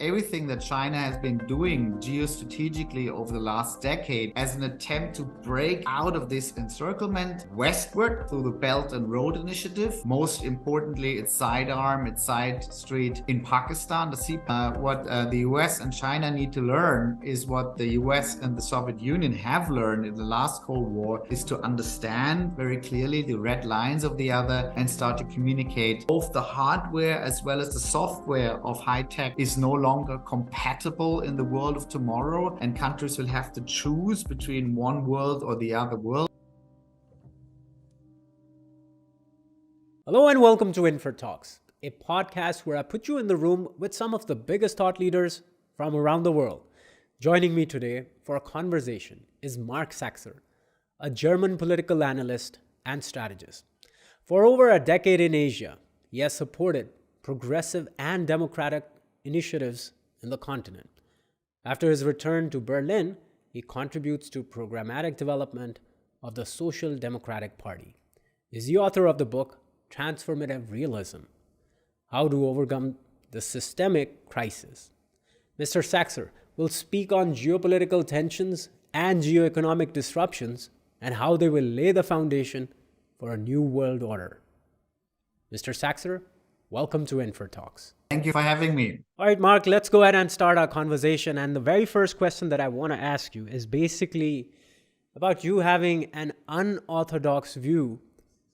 everything that China has been doing geostrategically over the last decade as an attempt to break out of this encirclement westward through the Belt and Road Initiative. Most importantly, its sidearm, its side street in Pakistan, the sea. What the US and China need to learn is what the US and the Soviet Union have learned in the last Cold War, is to understand very clearly the red lines of the other and start to communicate. Both the hardware as well as the software of high tech is no longer compatible in the world of tomorrow, and countries will have to choose between one world or the other world. Hello and welcome to Info Talks, a podcast where I put you in the room with some of the biggest thought leaders from around the world. Joining me today for a conversation is Marc Saxer, a German political analyst and strategist. For over a decade in Asia, he has supported progressive and democratic initiatives in the continent. After his return to Berlin, he contributes to programmatic development of the Social Democratic Party. He is the author of the book Transformative Realism: How to Overcome the Systemic Crisis. Mr. Saxer will speak on geopolitical tensions and geoeconomic disruptions and how they will lay the foundation for a new world order. Mr. Saxer, welcome to Info Talks. Thank you for having me. All right, Marc, let's go ahead and start our conversation. And the very first question that I want to ask you is basically about you having an unorthodox view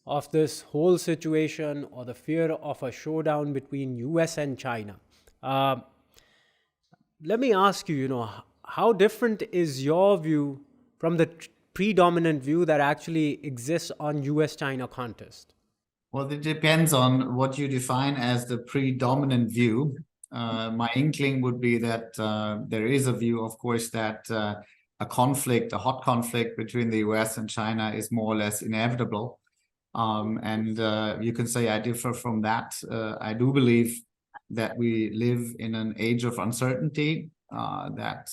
of this whole situation or the fear of a showdown between US and China. Let me ask you, how different is your view from the predominant view that actually exists on US-China contest? Well, it depends on what you define as the predominant view. My inkling would be that there is a view, of course, that a hot conflict between the US and China is more or less inevitable. And you can say I differ from that. I do believe that we live in an age of uncertainty, that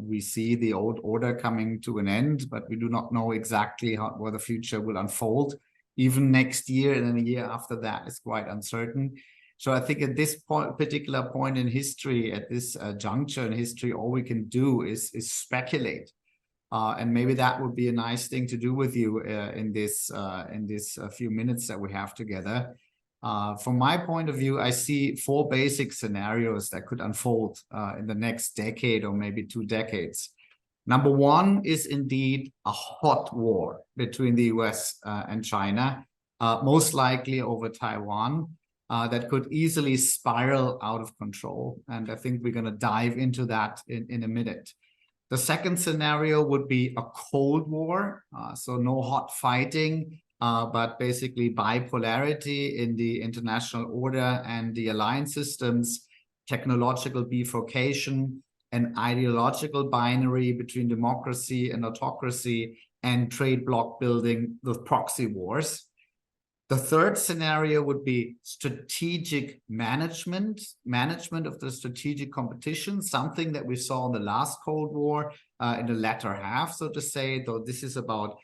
we see the old order coming to an end, but we do not know exactly where the future will unfold. Even next year and then a year after that is quite uncertain. So I think at this particular point in history, at this juncture in history, all we can do is speculate. And maybe that would be a nice thing to do with you in this few minutes that we have together. From my point of view, I see four basic scenarios that could unfold in the next decade or maybe 2 decades. Number one is indeed a hot war between the US and China, most likely over Taiwan, that could easily spiral out of control. And I think we're going to dive into that in a minute. The second scenario would be a Cold War, so no hot fighting, but basically bipolarity in the international order and the alliance systems, technological bifurcation, an ideological binary between democracy and autocracy, and trade bloc building with proxy wars. The third scenario would be strategic management of the strategic competition, something that we saw in the last Cold War in the latter half, so to say, though this is about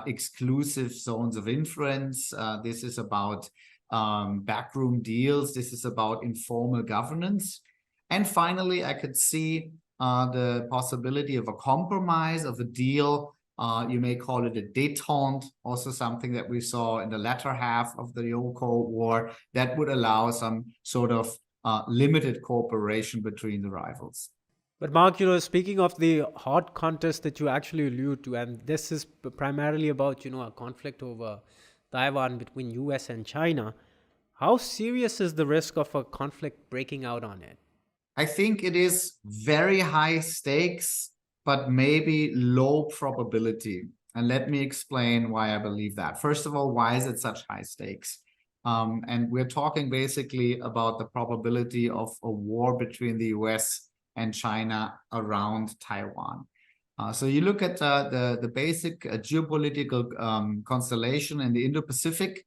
exclusive zones of influence. This is about backroom deals. This is about informal governance. And finally, I could see the possibility of a compromise, of a deal. You may call it a détente, also something that we saw in the latter half of the old Cold War that would allow some sort of limited cooperation between the rivals. But Marc, speaking of the hot contest that you actually allude to, and this is primarily about, a conflict over Taiwan between US and China, how serious is the risk of a conflict breaking out on it? I think it is very high stakes, but maybe low probability. And let me explain why I believe that. First of all, why is it such high stakes? And we're talking basically about the probability of a war between the US and China around Taiwan. So you look at the basic geopolitical constellation in the Indo-Pacific,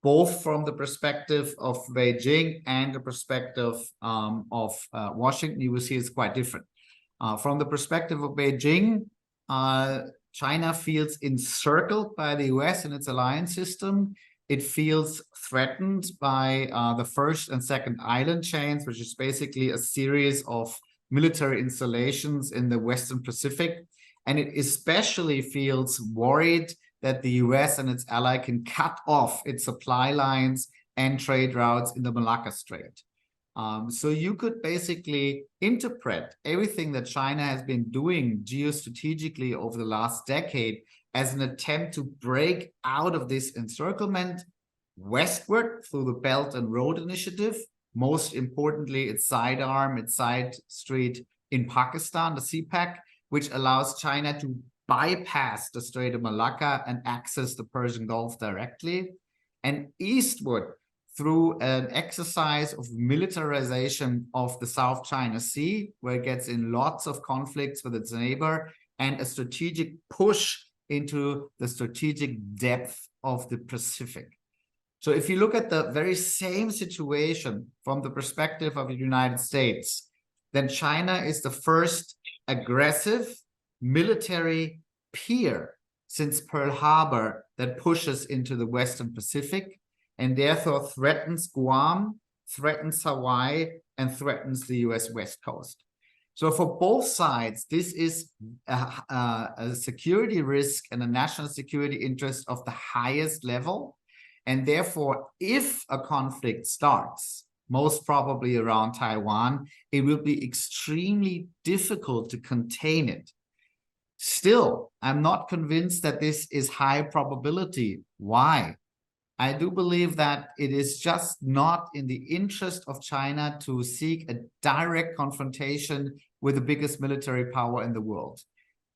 both from the perspective of Beijing and the perspective of Washington, you will see it's quite different. From the perspective of Beijing, China feels encircled by the US and its alliance system. it feels threatened by the first and second island chains, which is basically a series of military installations in the Western Pacific. And it especially feels worried that the US and its ally can cut off its supply lines and trade routes in the Malacca Strait. So you could basically interpret everything that China has been doing geostrategically over the last decade as an attempt to break out of this encirclement westward through the Belt and Road Initiative. Most importantly, its sidearm, its side street in Pakistan, the CPEC, which allows China to bypass the Strait of Malacca and access the Persian Gulf directly, and eastward through an exercise of militarization of the South China Sea, where it gets in lots of conflicts with its neighbor, and a strategic push into the strategic depth of the Pacific. So if you look at the very same situation from the perspective of the United States, then China is the first aggressive military peer since Pearl Harbor that pushes into the Western Pacific, and therefore threatens Guam, threatens Hawaii, and threatens the US West Coast. So for both sides, this is a security risk and a national security interest of the highest level. And therefore, if a conflict starts, most probably around Taiwan, it will be extremely difficult to contain it. Still, I'm not convinced that this is high probability. Why? I do believe that it is just not in the interest of China to seek a direct confrontation with the biggest military power in the world.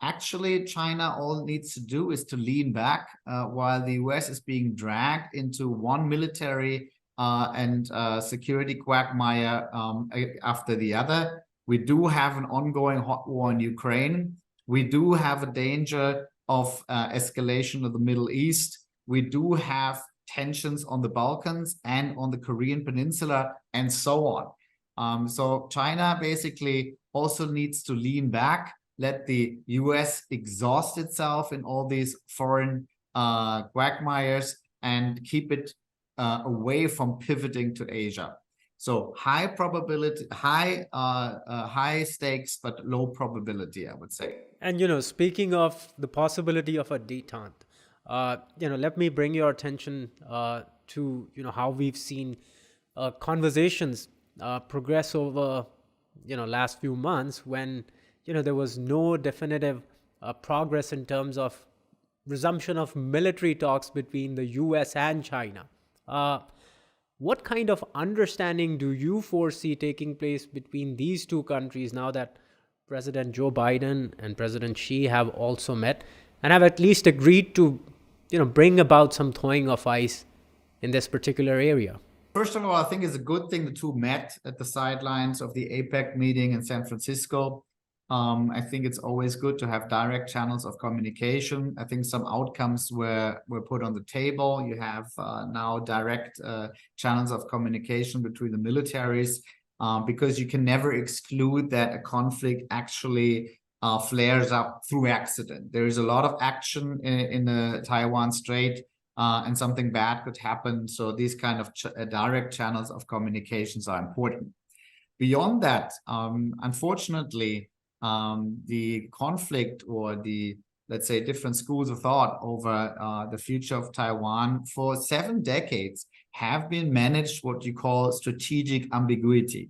Actually, China all it needs to do is to lean back while the US is being dragged into one military and security quagmire after the other. We do have an ongoing hot war in Ukraine. We do have a danger of escalation of the Middle East. We do have tensions on the Balkans and on the Korean Peninsula, and so on. So China basically also needs to lean back, let the US exhaust itself in all these foreign quagmires, and keep it away from pivoting to Asia. So high probability, high stakes, but low probability, I would say. And, speaking of the possibility of a detente, let me bring your attention to, how we've seen conversations progress over, last few months when, there was no definitive progress in terms of resumption of military talks between the US and China. What kind of understanding do you foresee taking place between these two countries now that President Joe Biden and President Xi have also met and have at least agreed to, bring about some thawing of ice in this particular area? First of all, I think it's a good thing the two met at the sidelines of the APEC meeting in San Francisco. I think it's always good to have direct channels of communication. I think some outcomes were put on the table. You have now direct channels of communication between the militaries, because you can never exclude that a conflict actually flares up through accident. There is a lot of action in the Taiwan Strait, and something bad could happen. So these kind of direct channels of communications are important. Beyond that, unfortunately, the conflict or the, let's say, different schools of thought over the future of Taiwan for 7 decades have been managed what you call strategic ambiguity.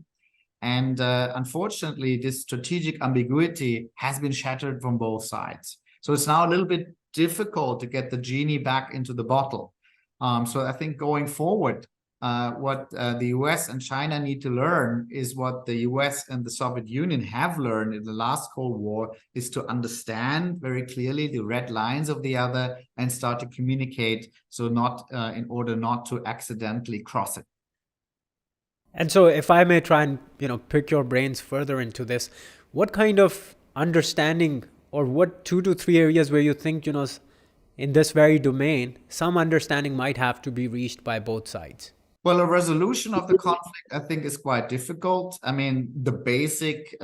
And unfortunately, this strategic ambiguity has been shattered from both sides. So it's now a little bit difficult to get the genie back into the bottle. So I think going forward, what the US and China need to learn is what the US and the Soviet Union have learned in the last Cold War, is to understand very clearly the red lines of the other and start to communicate, so not in order not to accidentally cross it. And so if I may try and, pick your brains further into this, what kind of understanding or what 2 to 3 areas where you think, in this very domain, some understanding might have to be reached by both sides? Well, a resolution of the conflict, I think, is quite difficult. I mean, the basic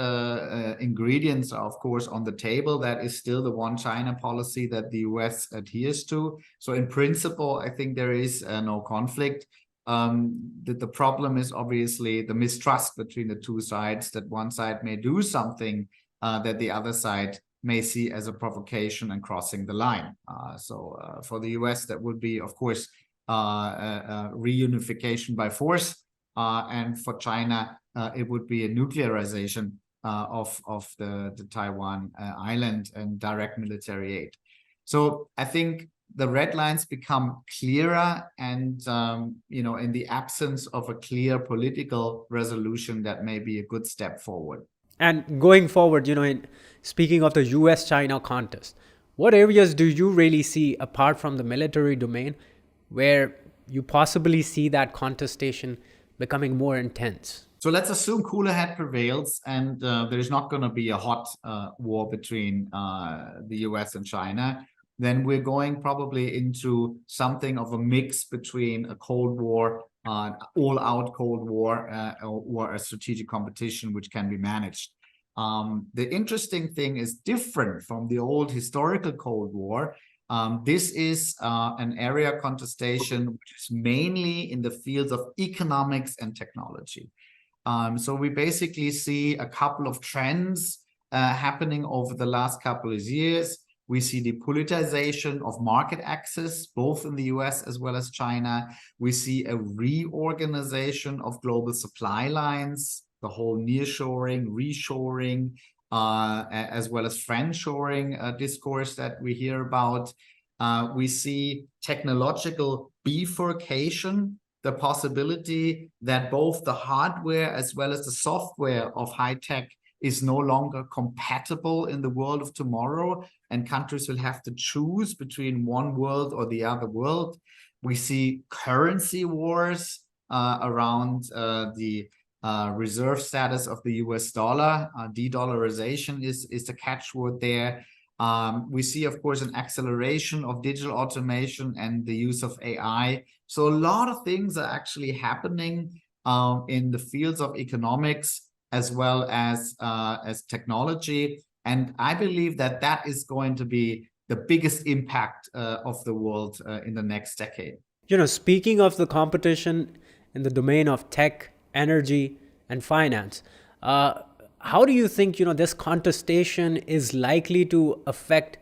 ingredients are, of course, on the table. That is still the one China policy that the US adheres to. So in principle, I think there is no conflict. The problem is obviously the mistrust between the two sides, that one side may do something that the other side may see as a provocation and crossing the line. So for the US, that would be, of course, reunification by force, and for China, it would be a nuclearization of the Taiwan island and direct military aid. So I think the red lines become clearer, and in the absence of a clear political resolution, that may be a good step forward. And going forward, speaking of the US-China contest, what areas do you really see, apart from the military domain, where you possibly see that contestation becoming more intense? So let's assume cooler head prevails, and there's not going to be a hot war between the US and China. Then we're going probably into something of a mix between a Cold War, all-out Cold War, or a strategic competition which can be managed. The interesting thing is different from the old historical Cold War. This is an area contestation which is mainly in the fields of economics and technology. So we basically see a couple of trends happening over the last couple of years. We see the politicization of market access, both in the US as well as China. We see a reorganization of global supply lines, the whole nearshoring, reshoring, as well as friendshoring discourse that we hear about. We see technological bifurcation, the possibility that both the hardware as well as the software of high tech is no longer compatible in the world of tomorrow, and countries will have to choose between one world or the other world. We see currency wars around the reserve status of the US dollar. De-dollarization is the catchword there. We see, of course, an acceleration of digital automation and the use of AI. So a lot of things are actually happening in the fields of economics as well as technology. And I believe that that is going to be the biggest impact of the world in the next decade. Speaking of the competition in the domain of tech, energy, and finance, how do you think, this contestation is likely to affect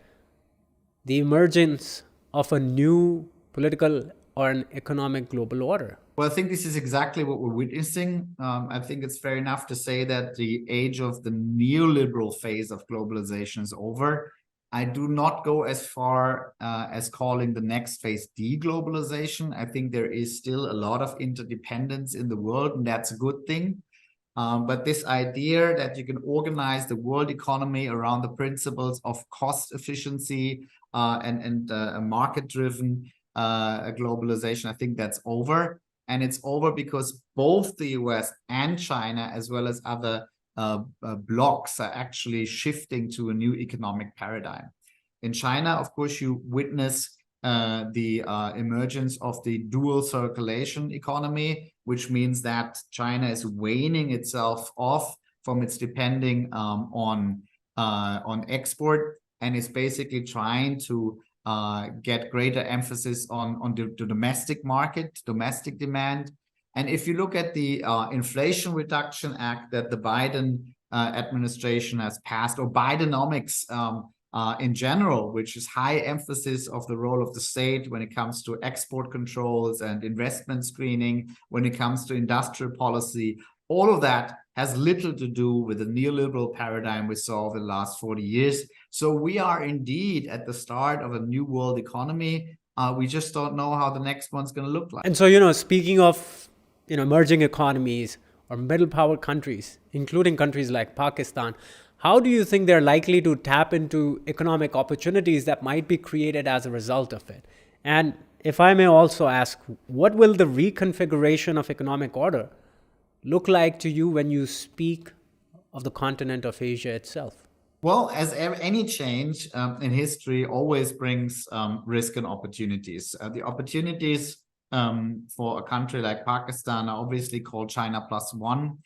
the emergence of a new political or an economic global order? Well, I think this is exactly what we're witnessing. I think it's fair enough to say that the age of the neoliberal phase of globalization is over. I do not go as far as calling the next phase deglobalization. I think there is still a lot of interdependence in the world, and that's a good thing. But this idea that you can organize the world economy around the principles of cost efficiency and a market-driven globalization, I think that's over. And it's over because both the US and China, as well as other blocs, are actually shifting to a new economic paradigm. In China, of course, you witness the emergence of the dual circulation economy, which means that China is weaning itself off from its depending on export, and is basically trying to get greater emphasis on the domestic market, domestic demand. And if you look at the Inflation Reduction Act that the Biden administration has passed, or Bidenomics in general, which is high emphasis of the role of the state when it comes to export controls and investment screening, when it comes to industrial policy, all of that has little to do with the neoliberal paradigm we saw over the last 40 years. So we are indeed at the start of a new world economy. We just don't know how the next one's going to look like. And so, speaking of, emerging economies or middle power countries, including countries like Pakistan, how do you think they're likely to tap into economic opportunities that might be created as a result of it? And if I may also ask, what will the reconfiguration of economic order look like to you when you speak of the continent of Asia itself? Well, as any change in history always brings risk and opportunities. The opportunities for a country like Pakistan are obviously called China plus one.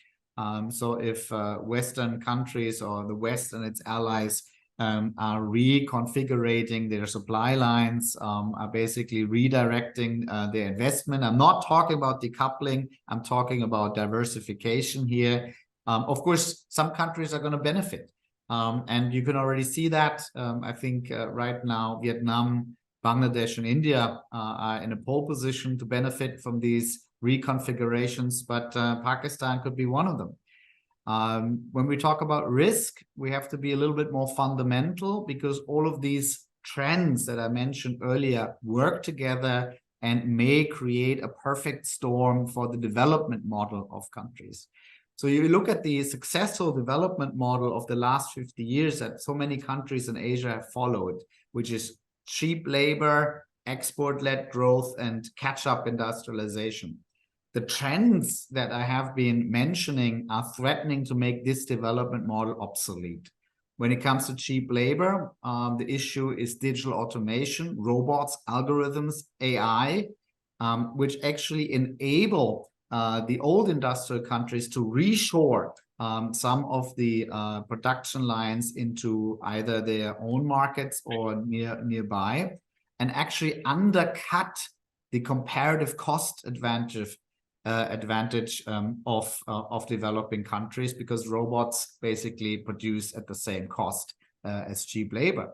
So if Western countries or the West and its allies are reconfiguring their supply lines, are basically redirecting their investment. I'm not talking about decoupling, I'm talking about diversification here. Of course, some countries are going to benefit. And you can already see that. I think right now, Vietnam, Bangladesh, and India are in a pole position to benefit from these reconfigurations, but Pakistan could be one of them. When we talk about risk, we have to be a little bit more fundamental, because all of these trends that I mentioned earlier work together and may create a perfect storm for the development model of countries. So you look at the successful development model of the last 50 years that so many countries in Asia have followed, which is cheap labor, export-led growth, and catch-up industrialization. The trends that I have been mentioning are threatening to make this development model obsolete. When it comes to cheap labor, the issue is digital automation, robots, algorithms, AI, which actually enable the old industrial countries to reshore some of the production lines into either their own markets or nearby, and actually undercut the comparative cost advantage of developing countries, because robots basically produce at the same cost as cheap labor.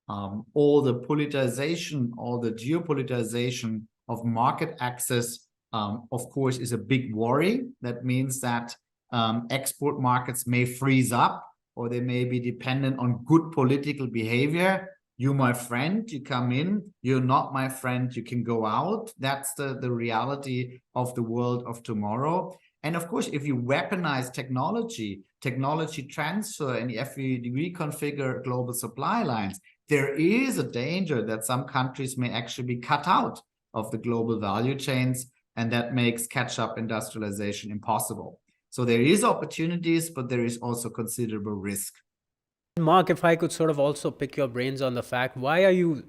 All the politicization, all the geopolitization of market access, of course, is a big worry. That means that export markets may freeze up, or they may be dependent on good political behavior. You, my friend, you come in. You're not my friend, you can go out. That's the reality of the world of tomorrow. And of course, if you weaponize technology transfer, and if you reconfigure global supply lines, there is a danger that some countries may actually be cut out of the global value chains, and that makes catch-up industrialization impossible. So there is opportunities, but there is also considerable risk. Mark, if I could sort of also pick your brains on the fact, why are you,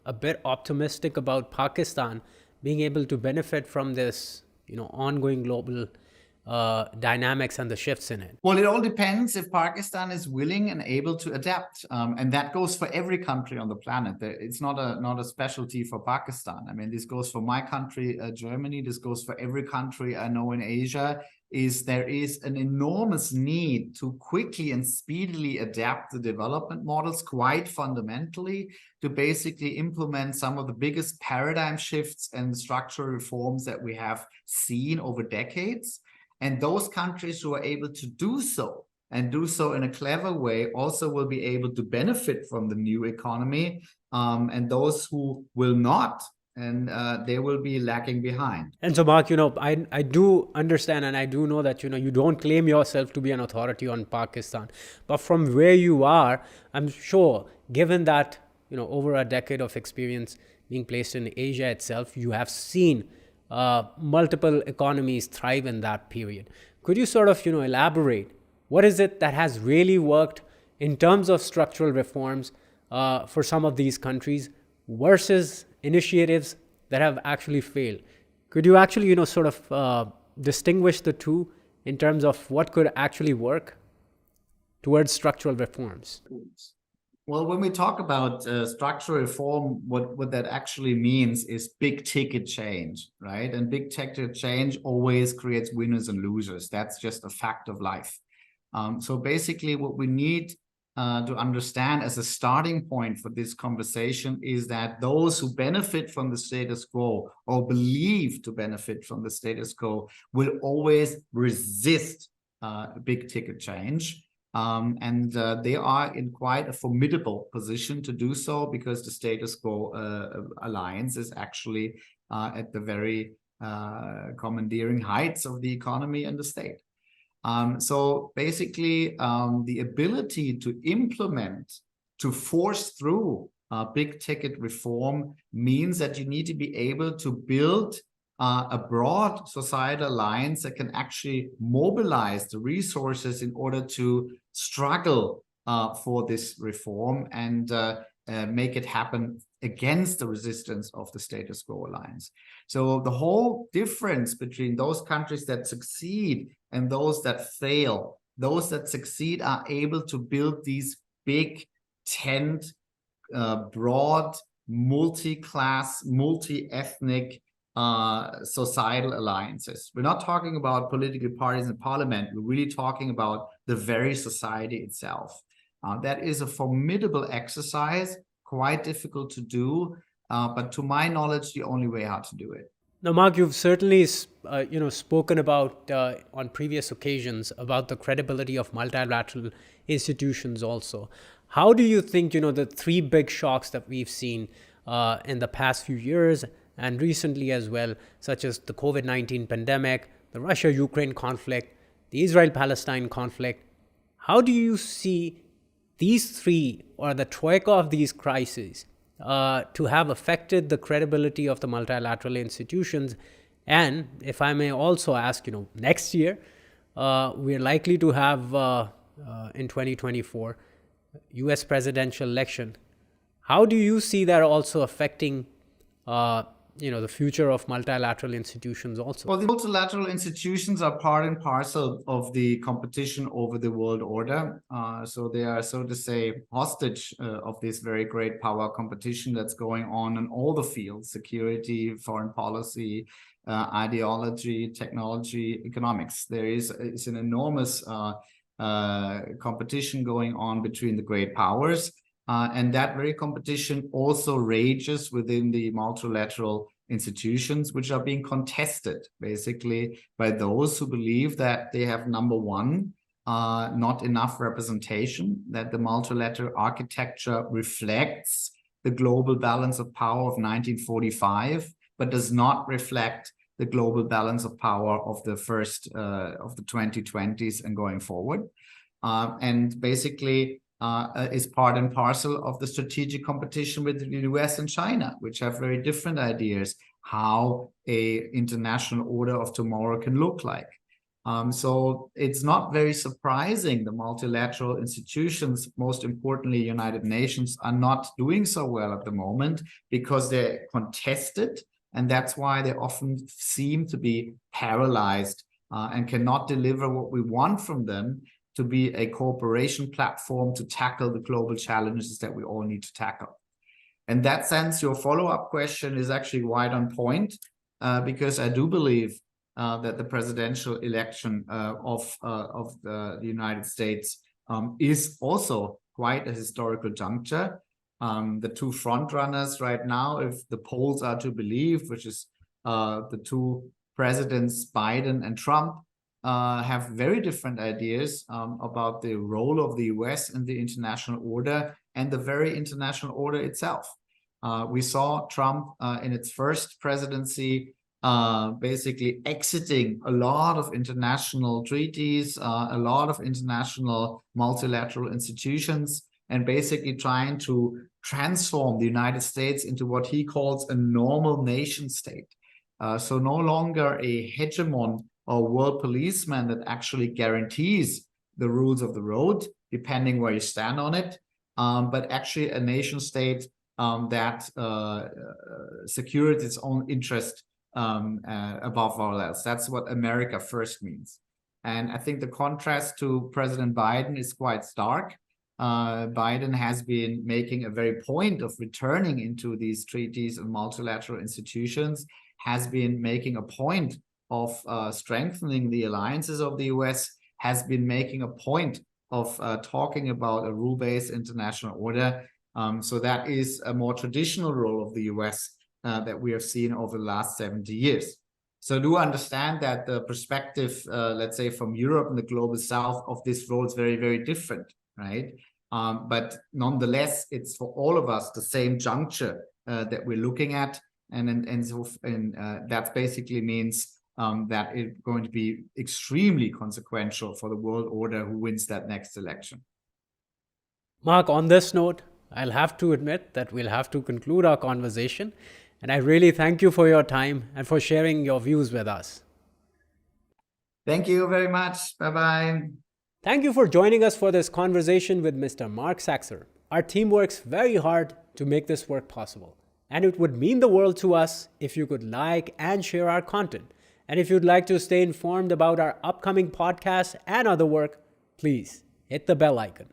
a bit optimistic about Pakistan being able to benefit from this, ongoing global dynamics and the shifts in it? Well, it all depends if Pakistan is willing and able to adapt, and that goes for every country on the planet. It's not a specialty for Pakistan. I mean, this goes for my country, Germany. This goes for every country I know in Asia. There is an enormous need to quickly and speedily adapt the development models quite fundamentally, to basically implement some of the biggest paradigm shifts and structural reforms that we have seen over decades. And those countries who are able to do so, and do so in a clever way, also will be able to benefit from the new economy. And those who will not, and they will be lagging behind. And so, Mark, I do understand, and I do know that, you don't claim yourself to be an authority on Pakistan. But from where you are, I'm sure, given that, over a decade of experience being placed in Asia itself, you have seen multiple economies thrive in that period. Could you sort of, elaborate? What is it that has really worked in terms of structural reforms for some of these countries versus initiatives that have actually failed? Could you actually, sort of distinguish the two in terms of what could actually work towards structural reforms? Well, when we talk about structural reform, what that actually means is big ticket change, right? And big ticket change always creates winners and losers. That's just a fact of life. So basically what we need to understand as a starting point for this conversation is that those who benefit from the status quo, or believe to benefit from the status quo, will always resist big ticket change. And they are in quite a formidable position to do so, because the status quo alliance is actually at the very commandeering heights of the economy and the state. So basically, the ability to implement, to force through big ticket reform means that you need to be able to build a broad societal alliance that can actually mobilize the resources in order to struggle for this reform and make it happen against the resistance of the status quo alliance. So the whole difference between those countries that succeed and those that fail, those that succeed are able to build these big tent, broad, multi-class, multi-ethnic societal alliances. We're not talking about political parties in parliament. We're really talking about the very society itself. That is a formidable exercise, quite difficult to do, but to my knowledge, the only way how to do it. Now, Mark, you've certainly spoken about on previous occasions about the credibility of multilateral institutions also. How do you think, the three big shocks that we've seen in the past few years and recently as well, such as the COVID-19 pandemic, the Russia-Ukraine conflict, the Israel-Palestine conflict, how do you see these three, or the troika of these crises, to have affected the credibility of the multilateral institutions? And if I may also ask, next year, we're likely to have, in 2024, US presidential election. How do you see that also affecting, the future of multilateral institutions also? Well, the multilateral institutions are part and parcel of the competition over the world order. So they are, so to say, hostage of this very great power competition that's going on in all the fields: security, foreign policy, ideology, technology, economics. There is an enormous competition going on between the great powers. And that very competition also rages within the multilateral institutions, which are being contested basically by those who believe that they have, number one, not enough representation, that the multilateral architecture reflects the global balance of power of 1945, but does not reflect the global balance of power of the first of the 2020s and going forward. And basically, is part and parcel of the strategic competition with the US and China, which have very different ideas how a international order of tomorrow can look like. So it's not very surprising the multilateral institutions, most importantly United Nations, are not doing so well at the moment, because they're contested, and that's why they often seem to be paralyzed and cannot deliver what we want from them, to be a cooperation platform to tackle the global challenges that we all need to tackle. In that sense, your follow-up question is actually right on point, because I do believe that the presidential election of the United States is also quite a historical juncture. The two frontrunners right now, if the polls are to believe, which is the two presidents, Biden and Trump, have very different ideas about the role of the US in the international order and the very international order itself. We saw Trump in its first presidency basically exiting a lot of international treaties, a lot of international multilateral institutions, and basically trying to transform the United States into what he calls a normal nation state. So no longer a hegemon or world policeman that actually guarantees the rules of the road, depending where you stand on it, but actually a nation state that secures its own interest above all else. That's what America first means. And I think the contrast to President Biden is quite stark. Biden has been making a very point of returning into these treaties and multilateral institutions, has been making a point of strengthening the alliances of the US, has been making a point of talking about a rule-based international order. So that is a more traditional role of the US that we have seen over the last 70 years. So do understand that the perspective, let's say from Europe and the global South, of this role is very, very different, right? But nonetheless, it's for all of us the same juncture that we're looking at. And that basically means that it's going to be extremely consequential for the world order who wins that next election. Mark, on this note, I'll have to admit that we'll have to conclude our conversation. And I really thank you for your time and for sharing your views with us. Thank you very much. Bye-bye. Thank you for joining us for this conversation with Mr. Marc Saxer. Our team works very hard to make this work possible. And it would mean the world to us if you could like and share our content. And if you'd like to stay informed about our upcoming podcasts and other work, please hit the bell icon.